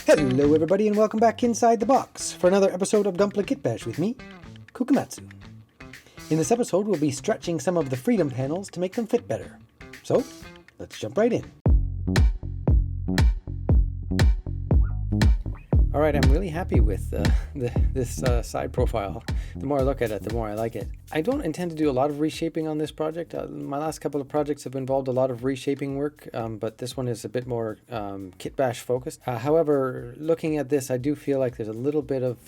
Hello everybody and welcome back inside the box for another episode of Gunpla Kitbash with me, Kukamatsu. In this episode we'll be stretching some of the Freedom panels to make them fit better. So, let's jump right in. Alright, I'm really happy with this side profile. The more I look at it, the more I like it. I don't intend to do a lot of reshaping on this project. My last couple of projects have involved a lot of reshaping work, but this one is a bit more kitbash focused. However, looking at this, I do feel like there's a little bit of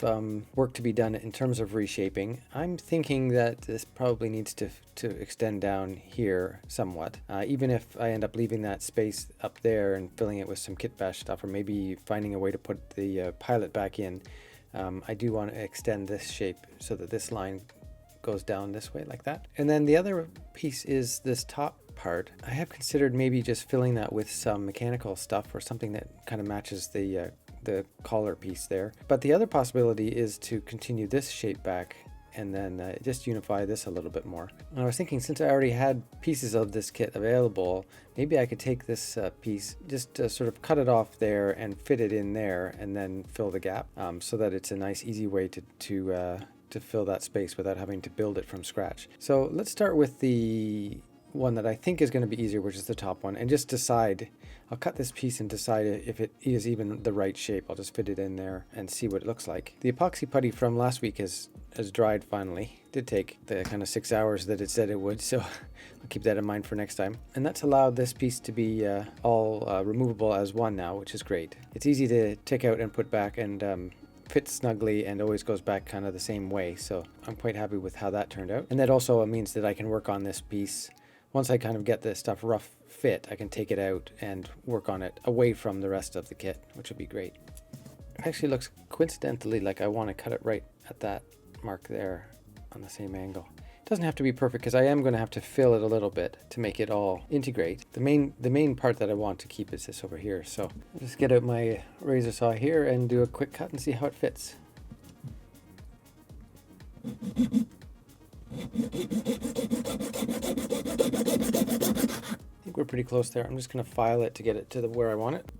work to be done in terms of reshaping. I'm thinking that this probably needs to extend down here somewhat, even if I end up leaving that space up there and filling it with some kitbash stuff, or maybe finding a way to put the pilot back in. I do want to extend this shape so that this line goes down this way like that. And then the other piece is this top part. I have considered maybe just filling that with some mechanical stuff or something that kind of matches the collar piece there. But the other possibility is to continue this shape back and then just unify this a little bit more. And I was thinking, since I already had pieces of this kit available, maybe I could take this piece, just sort of cut it off there and fit it in there and then fill the gap, so that it's a nice easy way to fill that space without having to build it from scratch. So let's start with the one that I think is going to be easier, which is the top one, and just decide. I'll cut this piece and decide if it is even the right shape. I'll just fit it in there and see what it looks like. The epoxy putty from last week has dried finally. It did take the kind of 6 hours that it said it would, so I'll keep that in mind for next time. And that's allowed this piece to be all removable as one now, which is great. It's easy to take out and put back, and fits snugly and always goes back kind of the same way, so I'm quite happy with how that turned out. And that also means that I can work on this piece. Once I kind of get this stuff rough fit, I can take it out and work on it away from the rest of the kit, which would be great. It actually looks coincidentally like I want to cut it right at that mark there on the same angle. It doesn't have to be perfect because I am going to have to fill it a little bit to make it all integrate. The main part that I want to keep is this over here. So I'll just get out my razor saw here and do a quick cut and see how it fits. I think we're pretty close there. I'm just going to file it to get it to where I want it.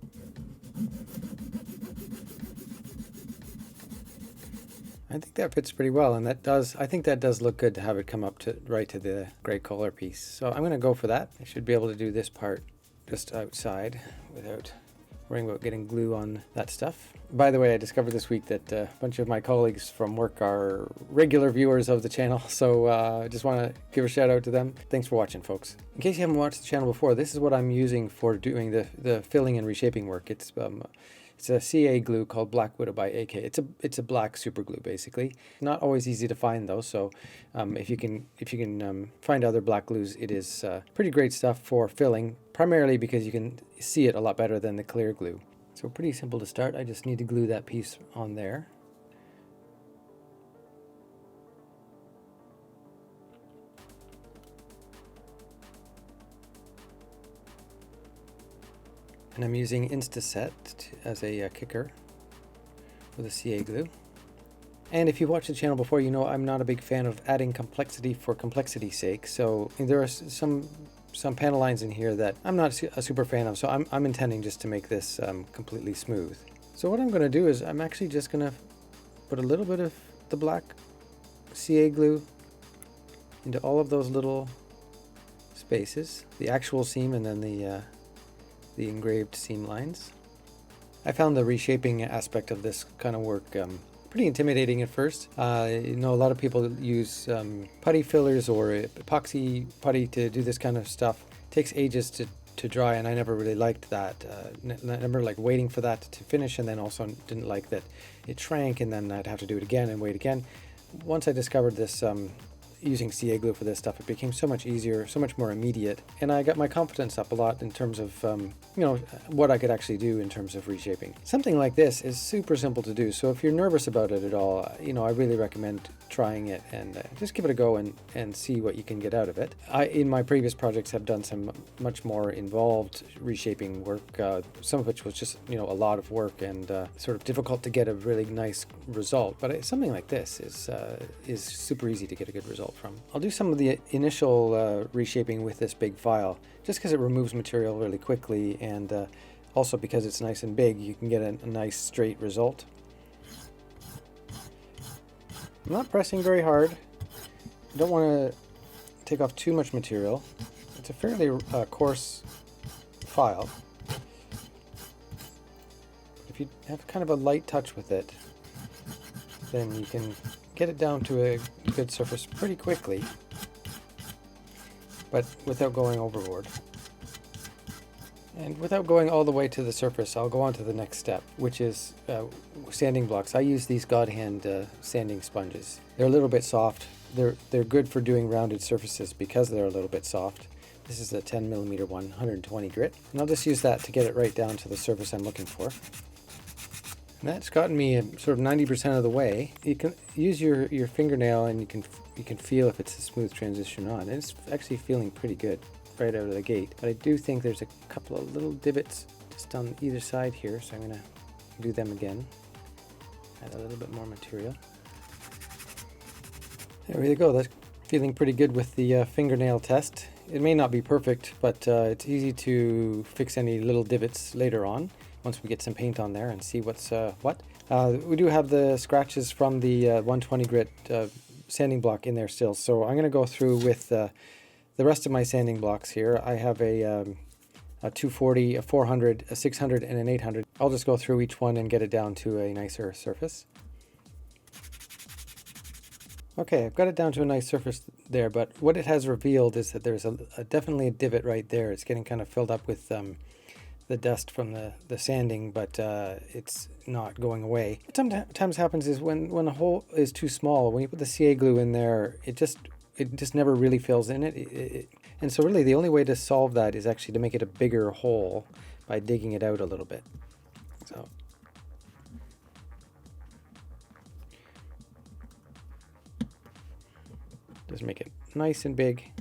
I think that fits pretty well, and I think that does look good to have it come up right to the gray collar piece. So I'm going to go for that. I should be able to do this part just outside without worrying about getting glue on that stuff. By the way, I discovered this week that a bunch of my colleagues from work are regular viewers of the channel, so I just want to give a shout out to them. Thanks for watching, folks. In case you haven't watched the channel before, this is what I'm using for doing the filling and reshaping work. It's a CA glue called Black Widow by AK. It's a black super glue basically. Not always easy to find though, so if you can find other black glues, it is pretty great stuff for filling, primarily because you can see it a lot better than the clear glue. So pretty simple to start. I just need to glue that piece on there. And I'm using Instaset as a kicker with a CA glue. And if you've watched the channel before, you know I'm not a big fan of adding complexity for complexity's sake. So there are some panel lines in here that I'm not a super fan of, so I'm intending just to make this completely smooth. So what I'm going to do is I'm actually just going to put a little bit of the black CA glue into all of those little spaces, the actual seam and then the engraved seam lines. I found the reshaping aspect of this kind of work pretty intimidating at first. You know, a lot of people use putty fillers or epoxy putty to do this kind of stuff. It takes ages to dry, and I never really liked that. I never liked waiting for that to finish, and then also didn't like that it shrank and then I'd have to do it again and wait again. Once I discovered this using CA glue for this stuff, it became so much easier, so much more immediate, and I got my confidence up a lot in terms of you know, what I could actually do in terms of reshaping. Something like this is super simple to do, so if you're nervous about it at all, you know, I really recommend trying it and just give it a go and see what you can get out of it. I, in my previous projects, have done some much more involved reshaping work, some of which was just, you know, a lot of work and sort of difficult to get a really nice result, but something like this is super easy to get a good result from. I'll do some of the initial reshaping with this big file just because it removes material really quickly, and Also, because it's nice and big, you can get a nice straight result. I'm not pressing very hard. I don't want to take off too much material. It's a fairly coarse file. If you have kind of a light touch with it, then you can get it down to a good surface pretty quickly, but without going overboard. And without going all the way to the surface, I'll go on to the next step, which is sanding blocks. I use these God Hand sanding sponges. They're a little bit soft. They're good for doing rounded surfaces because they're a little bit soft. This is a 10mm one, 120 grit. And I'll just use that to get it right down to the surface I'm looking for. And that's gotten me sort of 90% of the way. You can use your fingernail and you can feel if it's a smooth transition or not. And it's actually feeling pretty good right out of the gate. But I do think there's a couple of little divots just on either side here, so I'm going to do them again. Add a little bit more material. There we go. That's feeling pretty good with the fingernail test. It may not be perfect, but it's easy to fix any little divots later on once we get some paint on there and see what's what. We do have the scratches from the 120 grit sanding block in there still, so I'm going to go through with the rest of my sanding blocks here. I have a 240, a 400, a 600, and an 800. I'll just go through each one and get it down to a nicer surface. Okay, I've got it down to a nice surface there, but what it has revealed is that there's definitely a divot right there. It's getting kind of filled up with the dust from the sanding, but it's not going away. What sometimes happens is when a hole is too small, when you put the CA glue in there, it just never really fills in it. And so really the only way to solve that is actually to make it a bigger hole by digging it out a little bit. So just make it nice and big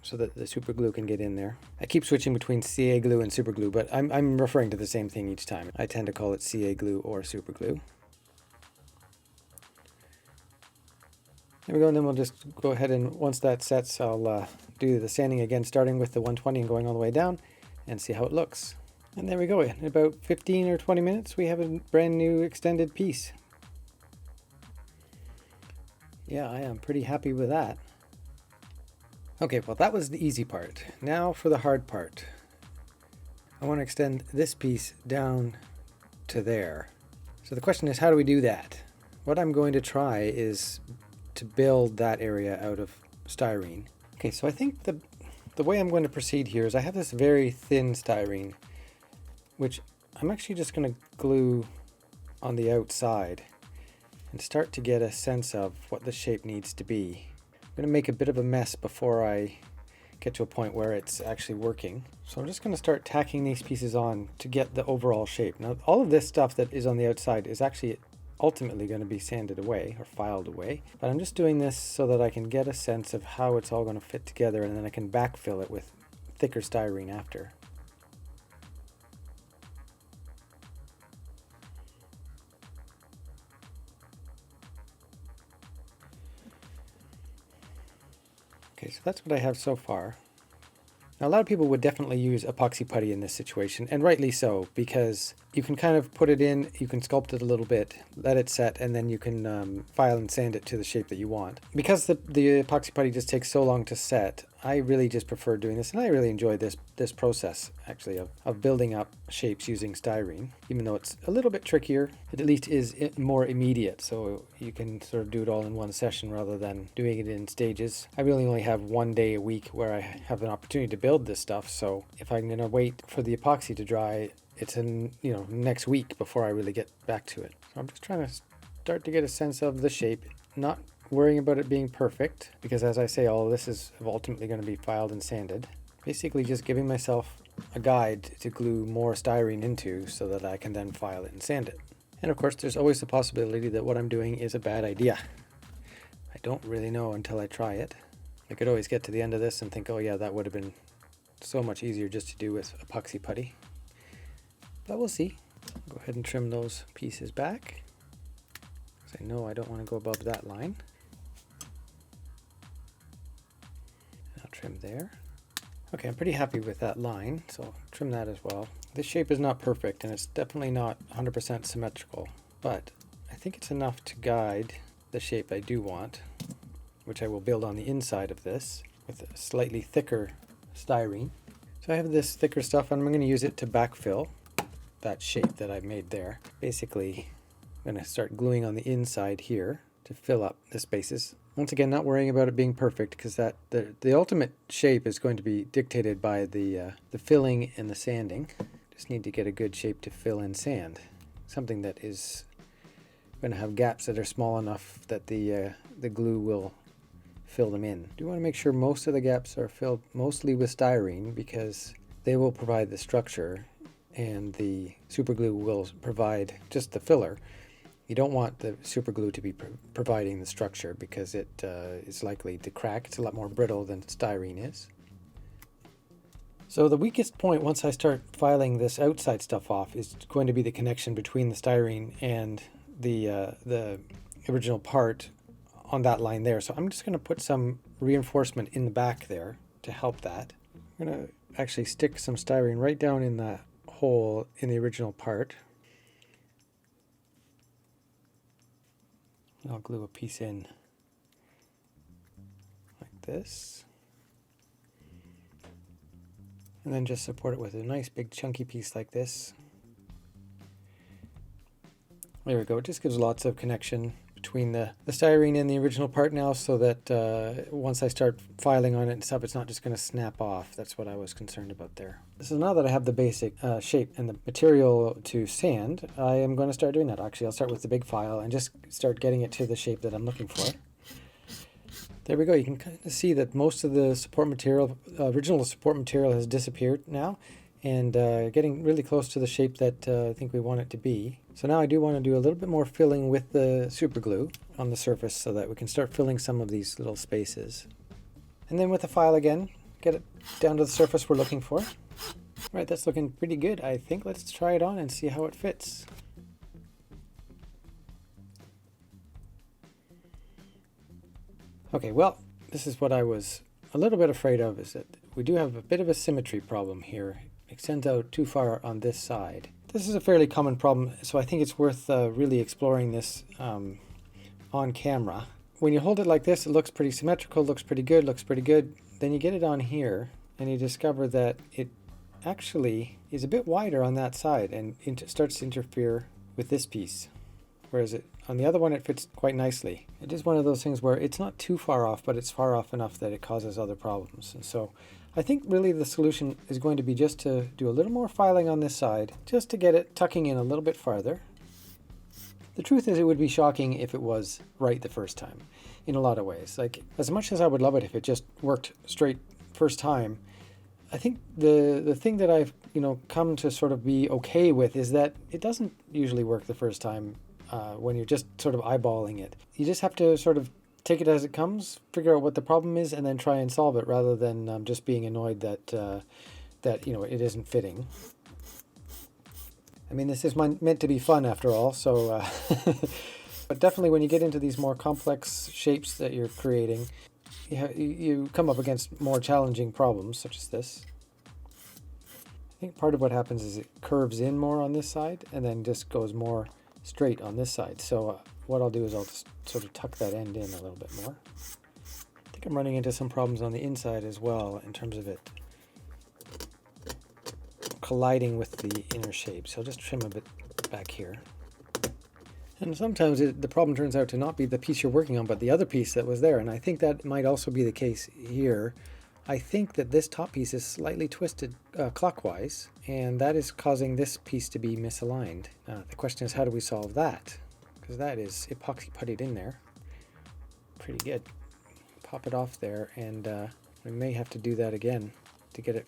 so that the super glue can get in there. I keep switching between CA glue and super glue, but I'm referring to the same thing each time. I tend to call it CA glue or super glue. There we go, and then we'll just go ahead and once that sets, I'll do the sanding again, starting with the 120 and going all the way down, and see how it looks. And there we go. In about 15 or 20 minutes, we have a brand new extended piece. Yeah, I am pretty happy with that. Okay, well that was the easy part. Now for the hard part. I want to extend this piece down to there. So the question is, how do we do that? What I'm going to try is to build that area out of styrene. Okay, so I think the way I'm going to proceed here is I have this very thin styrene, which I'm actually just going to glue on the outside and start to get a sense of what the shape needs to be. I'm going to make a bit of a mess before I get to a point where it's actually working. So I'm just going to start tacking these pieces on to get the overall shape. Now all of this stuff that is on the outside is actually ultimately going to be sanded away or filed away, but I'm just doing this so that I can get a sense of how it's all going to fit together, and then I can backfill it with thicker styrene after. Okay, so that's what I have so far. Now a lot of people would definitely use epoxy putty in this situation, and rightly so, because you can kind of put it in, you can sculpt it a little bit, let it set, and then you can file and sand it to the shape that you want. Because the epoxy putty just takes so long to set, I really just prefer doing this, and I really enjoy this process actually of building up shapes using styrene. Even though it's a little bit trickier, it at least is more immediate, so you can sort of do it all in one session rather than doing it in stages. I really only have one day a week where I have an opportunity to build this stuff, so if I'm going to wait for the epoxy to dry, it's in next week before I really get back to it. So I'm just trying to start to get a sense of the shape, not worrying about it being perfect, because as I say, all of this is ultimately going to be filed and sanded. Basically just giving myself a guide to glue more styrene into so that I can then file it and sand it. And of course there's always the possibility that what I'm doing is a bad idea. I don't really know until I try it. I could always get to the end of this and think, oh yeah, that would have been so much easier just to do with epoxy putty. But we'll see. Go ahead and trim those pieces back, because I know I don't want to go above that line. I'll trim there. Okay, I'm pretty happy with that line, so I'll trim that as well. This shape is not perfect, and it's definitely not 100% symmetrical, but I think it's enough to guide the shape I do want, which I will build on the inside of this with a slightly thicker styrene. So I have this thicker stuff, and I'm going to use it to backfill that shape that I made there. Basically, I'm going to start gluing on the inside here to fill up the spaces. Once again, not worrying about it being perfect, because that the ultimate shape is going to be dictated by the filling and the sanding. Just need to get a good shape to fill in sand, something that is going to have gaps that are small enough that the glue will fill them in. Do want to make sure most of the gaps are filled mostly with styrene, because they will provide the structure and the super glue will provide just the filler. You don't want the super glue to be providing the structure, because it is likely to crack. It's a lot more brittle than styrene is. So the weakest point once I start filing this outside stuff off is going to be the connection between the styrene and the original part on that line there. So I'm just going to put some reinforcement in the back there to help that. I'm going to actually stick some styrene right down in that hole in the original part. I'll glue a piece in like this, and then just support it with a nice big chunky piece like this. There we go. It just gives lots of connection between the styrene and the original part now, so that once I start filing on it and stuff, it's not just going to snap off. That's what I was concerned about there. So now that I have the basic shape and the material to sand, I am going to start doing that. Actually, I'll start with the big file and just start getting it to the shape that I'm looking for. There we go. You can kind of see that most of the support material, original support material, has disappeared now, and getting really close to the shape that I think we want it to be. So now I do want to do a little bit more filling with the super glue on the surface, so that we can start filling some of these little spaces. And then with the file again, get it down to the surface we're looking for. Right, that's looking pretty good, I think. Let's try it on and see how it fits. Okay, well, this is what I was a little bit afraid of, is that we do have a bit of a symmetry problem here. It extends out too far on this side. This is a fairly common problem, so I think it's worth really exploring this on camera. When you hold it like this, it looks pretty symmetrical, looks pretty good, Then you get it on here, and you discover that it actually is a bit wider on that side, and starts to interfere with this piece. Whereas on the other one, it fits quite nicely. It is one of those things where it's not too far off, but it's far off enough that it causes other problems. And so I think really the solution is going to be just to do a little more filing on this side, just to get it tucking in a little bit farther. The truth is, it would be shocking if it was right the first time, in a lot of ways. Like, as much as I would love it if it just worked straight first time, I think the thing that I've come to sort of be okay with is that it doesn't usually work the first time when you're just sort of eyeballing it. You just have to sort of take it as it comes, figure out what the problem is, and then try and solve it, rather than just being annoyed that it isn't fitting. I mean, this is meant to be fun after all, so but definitely when you get into these more complex shapes that you're creating, you come up against more challenging problems, such as this. I think part of what happens is it curves in more on this side and then just goes more straight on this side. So what I'll do is I'll just sort of tuck that end in a little bit more. I think I'm running into some problems on the inside as well, in terms of it colliding with the inner shape. So I'll just trim a bit back here. And sometimes the problem turns out to not be the piece you're working on, but the other piece that was there. And I think that might also be the case here. I think that this top piece is slightly twisted clockwise, and that is causing this piece to be misaligned. The question is, how do we solve that? Because that is epoxy puttied in there. Pretty good. Pop it off there, and we may have to do that again to get it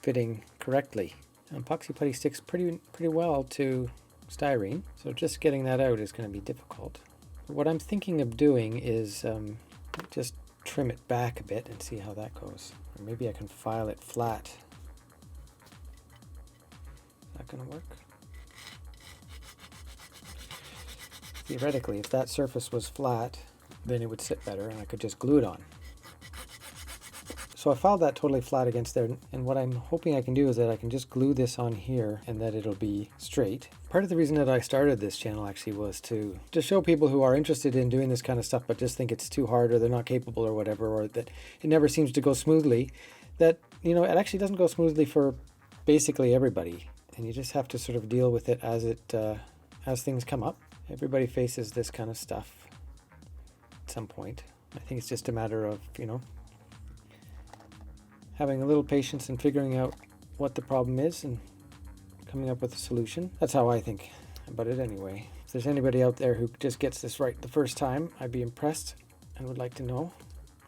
fitting correctly. Epoxy putty sticks pretty well to styrene, so just getting that out is going to be difficult. What I'm thinking of doing is just trim it back a bit and see how that goes. Or maybe I can file it flat. Is that going to work? Theoretically, if that surface was flat, then it would sit better and I could just glue it on. So I filed that totally flat against there, and what I'm hoping I can do is that I can just glue this on here and that it'll be straight. Part of the reason that I started this channel actually was to show people who are interested in doing this kind of stuff but just think it's too hard or they're not capable or whatever, or that it never seems to go smoothly, that, you know, it actually doesn't go smoothly for basically everybody, and you just have to sort of deal with it as things come up. Everybody faces this kind of stuff at some point. I think it's just a matter of, you know, having a little patience and figuring out what the problem is and coming up with a solution. That's how I think about it anyway. If there's anybody out there who just gets this right the first time, I'd be impressed and would like to know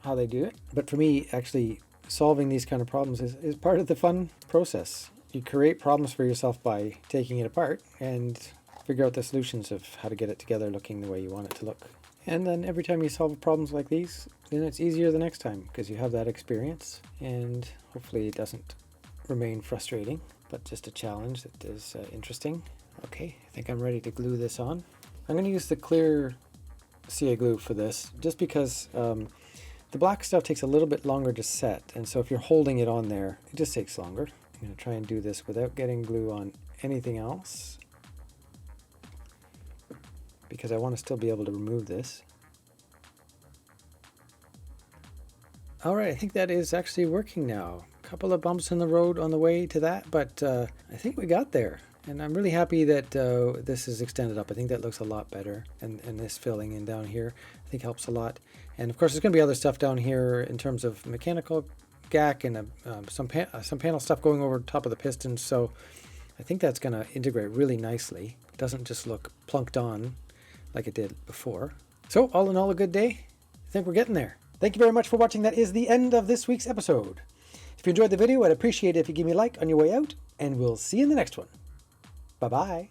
how they do it. But for me, actually solving these kind of problems is part of the fun process. You create problems for yourself by taking it apart and figure out the solutions of how to get it together looking the way you want it to look. And then every time you solve problems like these, then it's easier the next time because you have that experience, and hopefully it doesn't remain frustrating, but just a challenge that is interesting. Okay, I think I'm ready to glue this on. I'm going to use the clear CA glue for this just because the black stuff takes a little bit longer to set, and so if you're holding it on there, it just takes longer. I'm going to try and do this without getting glue on anything else, because I want to still be able to remove this. Alright, I think that is actually working now. A couple of bumps in the road on the way to that, but I think we got there. And I'm really happy that this is extended up. I think that looks a lot better. And this filling in down here, I think helps a lot. And of course, there's going to be other stuff down here in terms of mechanical gack and some panel stuff going over top of the pistons. So I think that's going to integrate really nicely. It doesn't just look plunked on like it did before. So all in all, a good day. I think we're getting there. Thank you very much for watching. That is the end of this week's episode. If you enjoyed the video, I'd appreciate it if you give me a like on your way out, and we'll see you in the next one. Bye-bye.